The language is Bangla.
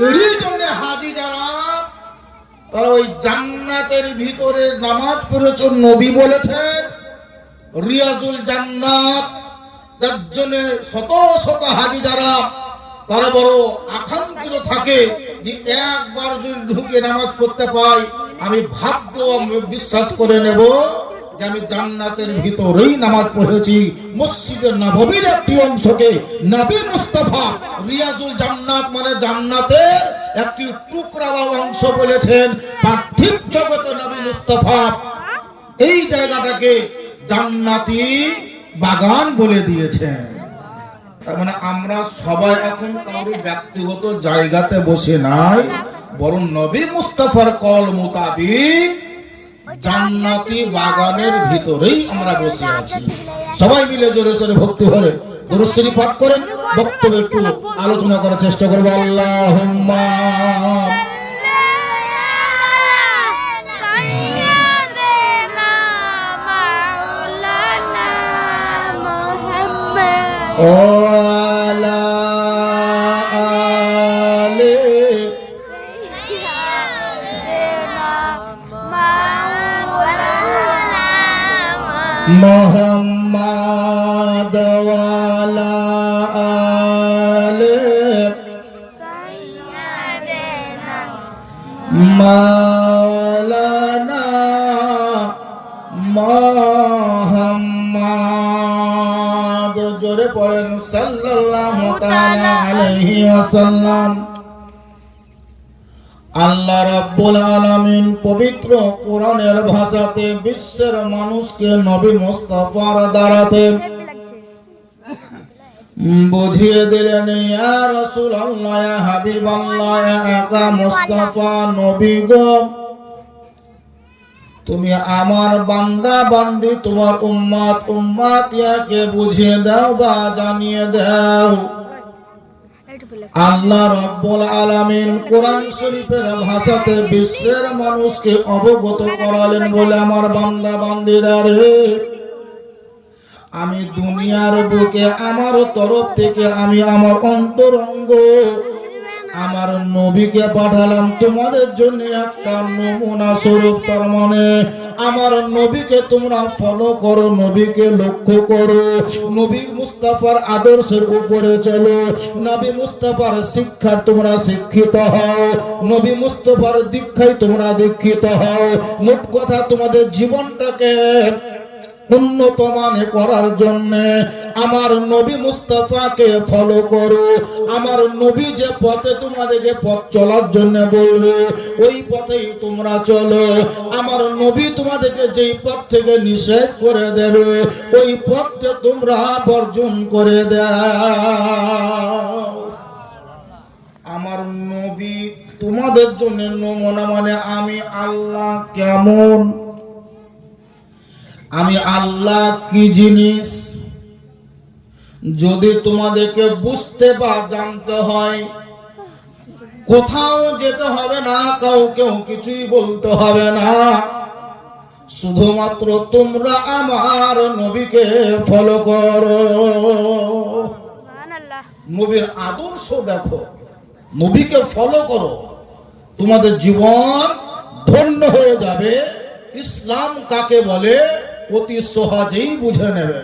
এরই জন্য হাজি যারা তারা ওই জান্নাতের ভিতরে নামাজ পড়েছে। নবী বলেছেন রিয়াজুল জান্নাত, যার জন্য শত শত হাজি যারা তারা বড় আকাঙ্ক্ষিত থাকে যে একবার যদি ঢুকে নামাজ পড়তে পাই আমি ভাগ্য বিশ্বাস করে নেব যে আমি জান্নাতের ভিতরেই নামাজ পড়েছি। মসজিদে নববীর একটি অংশকে নবী মুস্তাফা রিয়াজুল জান্নাত মানে জান্নাতের একটি টুকরা বা অংশ বলেছেন। পার্থিব জগতে নবী মুস্তাফা এই জায়গাটাকে জান্নাতি বাগান বলে দিয়েছেন। তার মানে আমরা সবাই এখন কারোর ব্যক্তিগত জায়গাতে বসে নাই, বরং নবী মুস্তাফার কল মোতাবিক জান্নাতি বাগানের ভিতরেই আমরা বসে আছি। সবাই মিলে জোরে সোরে ভক্তি ভরে দরুদ শরীফ পাঠ করেন। বক্তব্য একটু আলোচনা করার চেষ্টা করবো। আল্লাহুম্মা ওয়ালা আলে মুহাম্মাদ ওয়ালা আলে মাওলানা মুহাম্মাদ। জোরে পড়েন সাল্লাল্লাহু তাআলা আলাইহি ওয়াসাল্লাম। আল্লাহ রাব্বুল আলামিন পবিত্র কোরআনের ভাষাতে বিশ্বের মানুষকে নবী মুস্তাফার দ্বারাতে বুঝিয়ে দিলেন, ইয়া রাসূলুল্লাহ, ইয়া হাবিবাল্লাহ, ইয়া আকা মুস্তাফা নবী গো, তুমি আমার বান্দা বান্দি, তোমার উম্মত উম্মতিয়াকে বুঝিয়ে দাও বা জানিয়ে দাও। আল্লাহ রাব্বুল আলামিন কোরআন শরীফের ভাষাতে বিশ্বের মানুষকে অবগত করালেন বলে, আমার বান্দা বান্দিরা রে, আমি দুনিয়ার বুকে আমার তরফ থেকে আমি আমার অন্তরঙ্গ আমার নবীকে পাঠালাম তোমাদের জন্য একটা নমুনা স্বরূপ। তার মানে আমার নবীকে তোমরা ফলো করো, নবীকে লক্ষ্য করো, নবী মুস্তাফার আদর্শের উপরে চলো, নবী মুস্তাফার শিক্ষা তোমরা শিক্ষিত হও, নবী মুস্তাফার দীক্ষায় তোমরা দীক্ষিত হও। মোট কথা তোমাদের জীবনটাকে উন্নত মানে করার জন্য আমার নবী মুস্তাফাকে ফলো করো। আমার নবী যে পথে তোমাদেরকে পথ চলার জন্য বলবে ওই পথেই তোমরা চলো। আমার নবী তোমাদেরকে যেই পথ থেকে নিষেধ করে দেবে ওই পথটা তোমরা বর্জন করে দাও। আমার নবী তোমাদের জন্য নমুনা মানে আমি আল্লাহ কেমন, আমি আল্লাহ কি জিনিস যদি তোমাদেরকে বুঝতে বা জানতে হয়, কোথাও যেতে হবে না, কাউকেও কিছুই বলতে হবে না, শুধুমাত্র তোমরা আমার নবীকে ফলো করো। নবীর আদর্শ দেখো, নবীকে ফলো করো, তোমাদের জীবন ধন্য হয়ে যাবে। ইসলাম কাকে বলে অতি সহজেই বুঝে নেবে।